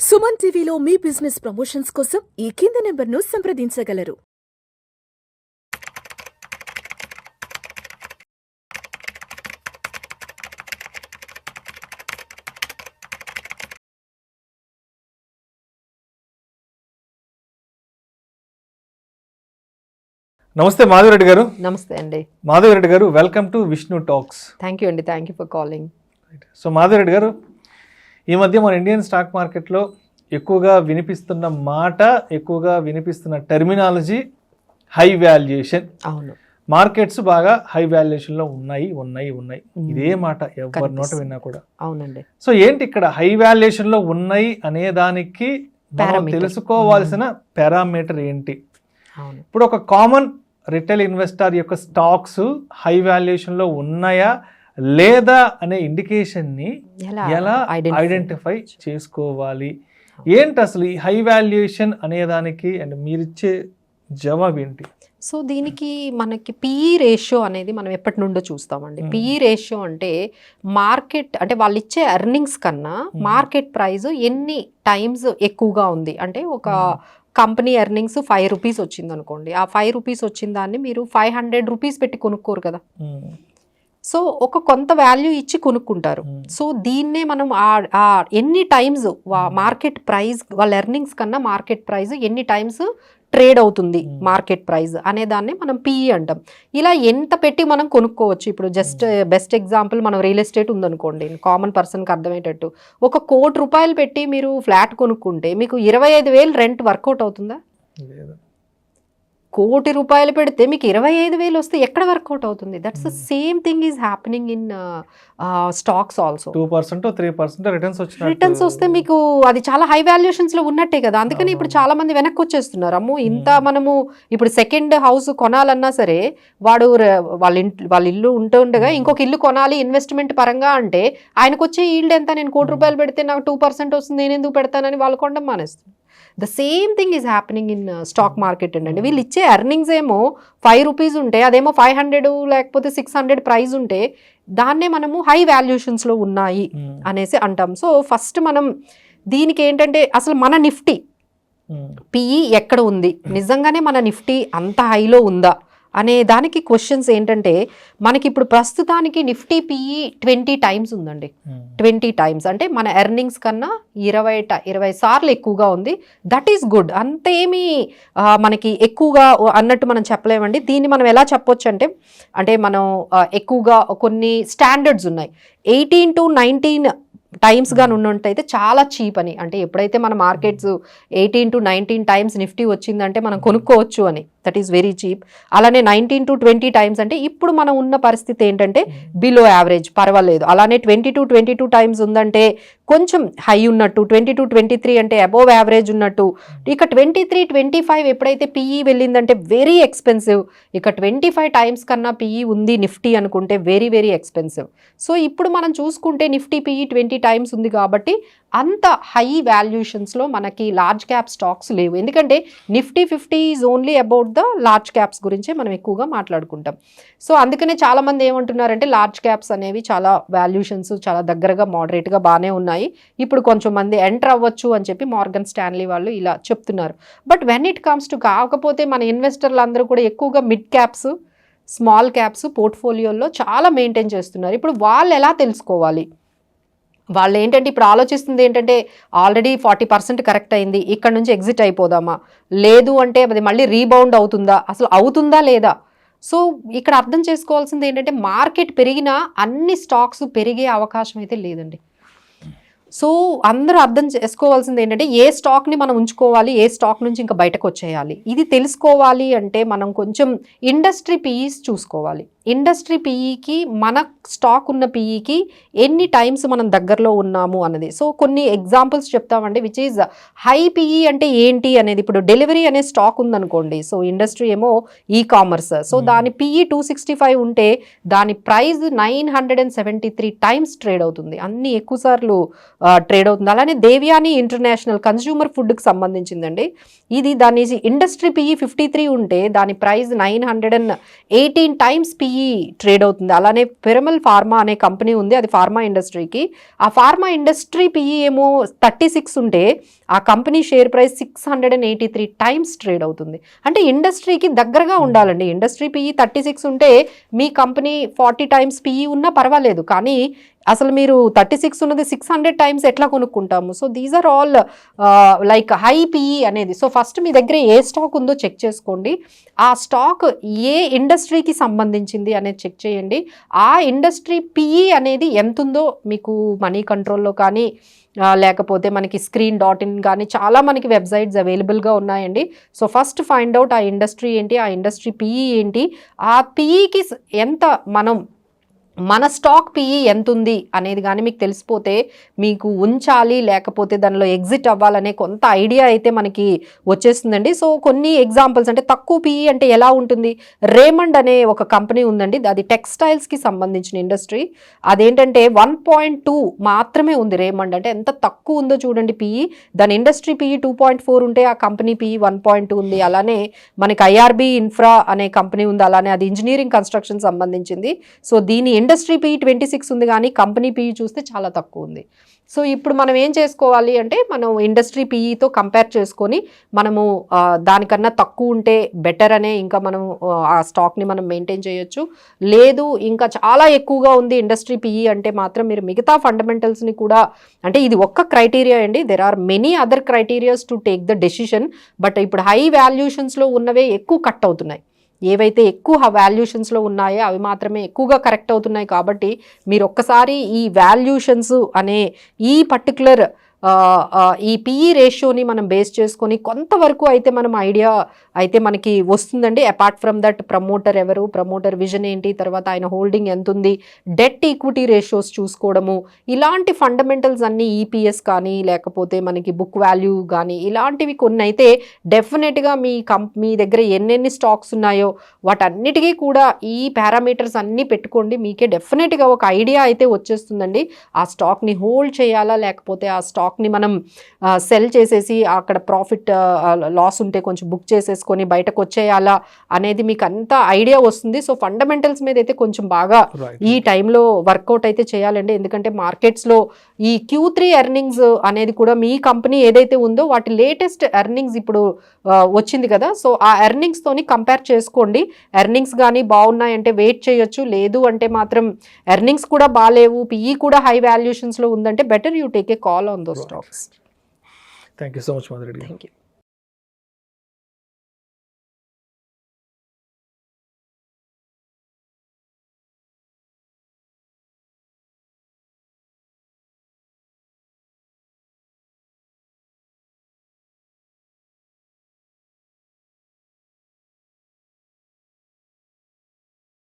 సుమన్ టీవీలో మీ business promotions కోసం ఈ కింది నెంబర్ను సంప్రదించగలరు. నమస్తే మాధవరెడ్డి గారు. నమస్తే అండి. మాధవరెడ్డి గారు, welcome to Vishnu talks. Thank you అండి, thank you for calling. So Madhava Reddy గారు, ఈ మధ్య మన ఇండియన్ స్టాక్ మార్కెట్లో ఎక్కువగా వినిపిస్తున్న మాట, ఎక్కువగా వినిపిస్తున్న టెర్మినాలజీ హై వాల్యుయేషన్. అవును, మార్కెట్స్ బాగా హై వాల్యుయేషన్లో ఉన్నాయి. ఇదే మాట ఎవరి నోట విన్నా కూడా. అవునండి. సో ఏంటి ఇక్కడ హై వాల్యుయేషన్లో ఉన్నాయి అనే దానికి మనం తెలుసుకోవాల్సిన పారామీటర్ ఏంటి? ఇప్పుడు ఒక కామన్ రిటైల్ ఇన్వెస్టర్ యొక్క స్టాక్స్ హై వాల్యుయేషన్లో ఉన్నాయా లేదా అనే ఇండికేషన్ని ఎలా ఐడెంటిఫై చేసుకోవాలి? ఏంటి అసలు ఈ హై వాల్యుయేషన్ అనేదానికి అండ్ మీరిచ్చే జవాబు ఏంటి? సో దీనికి మనకి పిఈ రేషియో అనేది మనం ఎప్పటి నుండో చూస్తామండి. పిఈ రేషియో అంటే మార్కెట్, అంటే వాళ్ళు ఇచ్చే ఎర్నింగ్స్ కన్నా మార్కెట్ ప్రైస్ ఎన్ని టైమ్స్ ఎక్కువగా ఉంది. అంటే ఒక కంపెనీ ఎర్నింగ్స్ 5 రూపీస్ వచ్చింది అనుకోండి, ఆ 5 రూపీస్ వచ్చిన దాన్ని మీరు 500 రూపీస్ పెట్టి కొనుక్కోరు కదా. సో ఒక కొంత వాల్యూ ఇచ్చి కొనుక్కుంటారు. సో దీన్నే మనం ఎన్ని టైమ్స్ మార్కెట్ ప్రైస్, వాళ్ళ ఎర్నింగ్స్ కన్నా మార్కెట్ ప్రైస్ ఎన్ని టైమ్స్ ట్రేడ్ అవుతుంది మార్కెట్ ప్రైస్ అనే దాన్ని మనం పిఈ అంటాం. ఇలా ఎంత పెట్టి మనం కొనుక్కోవచ్చు. ఇప్పుడు జస్ట్ బెస్ట్ ఎగ్జాంపుల్, మనం రియల్ ఎస్టేట్ ఉందనుకోండి, కామన్ పర్సన్కి అర్థమయ్యేటట్టు 1 కోటి రూపాయలు పెట్టి మీరు ఫ్లాట్ కొనుక్కుంటే మీకు 25,000 రెంట్ వర్కౌట్ అవుతుందా? 1 కోటి రూపాయలు పెడితే మీకు 25,000 వస్తే ఎక్కడ వర్కౌట్ అవుతుంది? That's the same thing is happening in stocks also. 2% 3% returns వస్తే మీకు అది చాలా హై వాల్యుయేషన్స్ లో ఉన్నట్టే కదా. అందుకని ఇప్పుడు చాలా మంది వెనక్కి వచ్చేస్తున్నారు. అమ్మో ఇంత మనము ఇప్పుడు సెకండ్ హౌస్ కొనాలన్నా సరే, వాడు వాళ్ళ ఇల్లు ఉంటుండగా ఇంకొక ఇల్లు కొనాలి ఇన్వెస్ట్మెంట్ పరంగా అంటే ఆయనకు వచ్చే ఈల్డ్ ఎంత? నేను 1 కోటి రూపాయలు పెడితే నాకు 2% వస్తుంది, నేను ఎందుకు పెడతానని వాళ్ళు కొనడం మానేస్తారు. The same thing is happening in stock market అండి. వీళ్ళు ఇచ్చే ఎర్నింగ్స్ ఏమో 5 రూపీస్ ఉంటే, అదేమో 500 లేకపోతే 600 ప్రైస్ ఉంటే దాన్నే మనము హై వాల్యుయేషన్స్లో ఉన్నాయి అనేసి అంటాం. సో ఫస్ట్ మనం దీనికి ఏంటంటే అసలు మన నిఫ్టీ పిఈ ఎక్కడ ఉంది, నిజంగానే మన నిఫ్టీ అంత హైలో ఉందా అనే దానికి క్వశ్చన్స్ ఏంటంటే, మనకి ఇప్పుడు ప్రస్తుతానికి నిఫ్టీ పిఈ 20 టైమ్స్ ఉందండి. 20 టైమ్స్ అంటే మన ఎర్నింగ్స్ కన్నా 20 సార్లు ఎక్కువగా ఉంది. That is good. అంతేమీ మనకి ఎక్కువగా అన్నట్టు మనం చెప్పలేమండి. దీన్ని మనం ఎలా చెప్పొచ్చు అంటే మనం ఎక్కువగా కొన్ని స్టాండర్డ్స్ ఉన్నాయి. 18 to 19 టైమ్స్గా ఉన్నట్టయితే చాలా చీప్ అని. అంటే ఎప్పుడైతే మన మార్కెట్స్ 18 to 19 టైమ్స్ నిఫ్టీ వచ్చిందంటే మనం కొనుక్కోవచ్చు అని, దట్ ఈస్ వెరీ చీప్. అలానే 19 to 20 టైమ్స్ అంటే ఇప్పుడు మనం ఉన్న పరిస్థితి ఏంటంటే బిలో యావరేజ్, పర్వాలేదు. అలానే 20 to 22 టైమ్స్ ఉందంటే కొంచెం హై ఉన్నట్టు, 20 to 23 అంటే అబోవ్ యావరేజ్ ఉన్నట్టు. ఇక 23, 25 ఎప్పుడైతే పిఈ వెళ్ళిందంటే వెరీ ఎక్స్పెన్సివ్. ఇక 25 టైమ్స్ కన్నా పిఈ ఉంది నిఫ్టీ అనుకుంటే వెరీ వెరీ ఎక్స్పెన్సివ్. సో ఇప్పుడు మనం చూసుకుంటే నిఫ్టీ పిఈ 20 టైమ్స్ ఉంది కాబట్టి అంత హై వాల్యుయేషన్స్లో మనకి లార్జ్ క్యాప్ స్టాక్స్ లేవు. ఎందుకంటే Nifty 50 is only about the large caps గురించే మనం ఎక్కువగా మాట్లాడుకుంటాం. సో అందుకనే చాలామంది ఏమంటున్నారంటే లార్జ్ క్యాప్స్ అనేవి చాలా వాల్యుయేషన్స్ చాలా దగ్గరగా మోడరేట్గా బాగానే ఉన్నాయి, ఇప్పుడు కొంచెం మంది ఎంటర్ అవ్వచ్చు అని చెప్పి మార్గన్ స్టాన్లీ వాళ్ళు ఇలా చెప్తున్నారు. But when it comes to, కాకపోతే మన ఇన్వెస్టర్లు అందరూ కూడా ఎక్కువగా మిడ్ క్యాప్స్, స్మాల్ క్యాప్స్ పోర్ట్ఫోలియోలో చాలా మెయింటైన్ చేస్తున్నారు. ఇప్పుడు వాళ్ళు ఎలా తెలుసుకోవాలి? వాళ్ళు ఏంటంటే ఇప్పుడు ఆలోచిస్తుంది ఏంటంటే ఆల్రెడీ 40% కరెక్ట్ అయింది, ఇక్కడ నుంచి ఎగ్జిట్ అయిపోదామా, లేదు అంటే అది మళ్ళీ రీబౌండ్ అవుతుందా, అసలు అవుతుందా లేదా? సో ఇక్కడ అర్థం చేసుకోవాల్సింది ఏంటంటే మార్కెట్ పెరిగినా అన్ని స్టాక్స్ పెరిగే అవకాశం అయితే లేదండి. సో అందరూ అర్థం చేసుకోవాల్సింది ఏంటంటే ఏ స్టాక్ని మనం ఉంచుకోవాలి, ఏ స్టాక్ నుంచి ఇంకా బయటకు వచ్చేయాలి. ఇది తెలుసుకోవాలి అంటే మనం కొంచెం ఇండస్ట్రీ పిఈస్ చూసుకోవాలి. ఇండస్ట్రీ పిఈకి మన స్టాక్ ఉన్న పిఈకి ఎన్ని టైమ్స్ మనం దగ్గరలో ఉన్నాము అన్నది. సో కొన్ని ఎగ్జాంపుల్స్ చెప్తామండి విచ్ ఈజ్ హై పిఈ అంటే ఏంటి అనేది. ఇప్పుడు డెలివరీ అనే స్టాక్ ఉందనుకోండి, సో ఇండస్ట్రీ ఏమో ఈ కామర్స్, సో దాని పిఈ 265 ఉంటే దాని ప్రైస్ 973 టైమ్స్ ట్రేడ్ అవుతుంది. అన్ని ఎక్కువ సార్లు ట్రేడ్ అవుతుంది. అలానే దేవ్యాని ఇంటర్నేషనల్ కన్స్యూమర్ ఫుడ్కి సంబంధించిందండి. ఇది దాని ఇండస్ట్రీ పిఈ 53 ఉంటే దాని price 918 times PE PE trade అవుతుంది. అలానే పిరమల్ ఫార్మా అనే కంపెనీ ఉంది, అది ఫార్మా ఇండస్ట్రీకి. ఆ ఫార్మా ఇండస్ట్రీ పిఈ ఏమో 36 ఉంటే ఆ company share price 683 times trade అవుతుంది. అంటే ఇండస్ట్రీకి దగ్గరగా ఉండాలండి. ఇండస్ట్రీ పిఈ 36 ఉంటే మీ కంపెనీ 40 టైమ్స్ పిఈ ఉన్నా పర్వాలేదు, కానీ అసలు మీరు 36 ఉన్నది 600 టైమ్స్ ఎట్లా కొనుక్కుంటాము? So these are all like high PE అనేది. సో ఫస్ట్ మీ దగ్గర ఏ స్టాక్ ఉందో చెక్ చేసుకోండి, ఆ స్టాక్ ఏ ఇండస్ట్రీకి సంబంధించింది అనేది చెక్ చేయండి. ఆ ఇండస్ట్రీ పిఈ అనేది ఎంత ఉందో మీకు మనీ కంట్రోల్లో కానీ లేకపోతే మనకి screen.in కానీ చాలా మనకి వెబ్సైట్స్ అవైలబుల్గా ఉన్నాయండి. సో ఫస్ట్ ఫైండ్ అవుట్ ఆ ఇండస్ట్రీ ఏంటి, ఆ ఇండస్ట్రీ పిఈ ఏంటి, ఆ పిఈకి ఎంత మన స్టాక్ పిఈ ఎంత ఉంది అనేది కానీ మీకు తెలిసిపోతే మీకు ఉంచాలి లేకపోతే దానిలో ఎగ్జిట్ అవ్వాలనే కొంత ఐడియా అయితే మనకి వచ్చేస్తుందండి. సో కొన్ని ఎగ్జాంపుల్స్ అంటే తక్కువ పిఈ అంటే ఎలా ఉంటుంది, రేమండ్ అనే ఒక కంపెనీ ఉందండి, అది టెక్స్టైల్స్కి సంబంధించిన ఇండస్ట్రీ. అదేంటంటే 1.2 మాత్రమే ఉంది రేమండ్. అంటే ఎంత తక్కువ ఉందో చూడండి పిఈ. దాని ఇండస్ట్రీ పిఈ 2.4 ఉంటే ఆ కంపెనీ పిఈ 1.2 ఉంది. అలానే మనకి ఐఆర్బి ఇన్ఫ్రా అనే కంపెనీ ఉంది, అలానే అది ఇంజనీరింగ్ కన్స్ట్రక్షన్ సంబంధించింది. సో దీని ఇండస్ట్రీ పిఈ 26 ఉంది, కానీ కంపెనీ పిఈ చూస్తే చాలా తక్కువ ఉంది. సో ఇప్పుడు మనం ఏం చేసుకోవాలి అంటే మనం ఇండస్ట్రీ పిఈతో కంపేర్ చేసుకొని మనము దానికన్నా తక్కువ ఉంటే బెటర్ అనే ఇంకా మనం ఆ స్టాక్ని మనం మెయింటైన్ చేయొచ్చు. లేదు ఇంకా చాలా ఎక్కువగా ఉంది ఇండస్ట్రీ పిఈ అంటే మాత్రం మీరు మిగతా ఫండమెంటల్స్ని కూడా, అంటే ఇది ఒక్క క్రైటీరియా అండి, there are many other criterias to take the decision. But ఇప్పుడు హై వాల్యూషన్స్లో ఉన్నవే ఎక్కువ కట్ అవుతున్నాయి. ఏవైతే ఎక్కువ వాల్యూషన్స్లో ఉన్నాయో అవి మాత్రమే ఎక్కువగా కరెక్ట్ అవుతున్నాయి. కాబట్టి మీరు ఒక్కసారి ఈ వాల్యూషన్స్ అనే ఈ పర్టికులర్ ఈ పిఈ రేషియోని మనం బేస్ చేసుకొని కొంతవరకు అయితే మనం ఐడియా అయితే మనకి వస్తుందండి. అపార్ట్ ఫ్రమ్ దట్ ప్రమోటర్ ఎవరు, ప్రమోటర్ విజన్ ఏంటి, తర్వాత ఆయన హోల్డింగ్ ఎంత ఉంది, డెట్ ఈక్విటీ రేషియోస్ చూసుకోవడము, ఇలాంటి ఫండమెంటల్స్ అన్నీ ఈపీఎస్ కానీ లేకపోతే మనకి బుక్ వాల్యూ కానీ ఇలాంటివి కొన్ని అయితే డెఫినెట్గా మీ దగ్గర ఎన్నెన్ని స్టాక్స్ ఉన్నాయో వాటన్నిటికీ కూడా ఈ పారామీటర్స్ అన్నీ పెట్టుకోండి. మీకే డెఫినెట్గా ఒక ఐడియా అయితే వచ్చేస్తుందండి. ఆ స్టాక్ని హోల్డ్ చేయాలా లేకపోతే ఆ స్టాక్ని మనం సెల్ చేసేసి అక్కడ ప్రాఫిట్ లాస్ ఉంటే కొంచెం బుక్ చేసేసుకొని బయటకు వచ్చేయాలా అనేది మీకు అంత ఐడియా వస్తుంది. సో ఫండమెంటల్స్ మీద అయితే కొంచెం బాగా ఈ టైంలో వర్కౌట్ అయితే చేయాలండి. ఎందుకంటే మార్కెట్స్లో ఈ Q3 ఎర్నింగ్స్ అనేది కూడా మీ కంపెనీ ఏదైతే ఉందో వాటి లేటెస్ట్ ఎర్నింగ్స్ ఇప్పుడు వచ్చింది కదా, సో ఆ ఎర్నింగ్స్తోని కంపేర్ చేసుకోండి. ఎర్నింగ్స్ కానీ బాగున్నాయంటే వెయిట్ చేయొచ్చు, లేదు అంటే మాత్రం ఎర్నింగ్స్ కూడా బాగాలేవు, పిఈ కూడా హై వాల్యూషన్స్లో ఉందంటే better you take a call on those stocks. Thank you so much Madhuri. Thank you.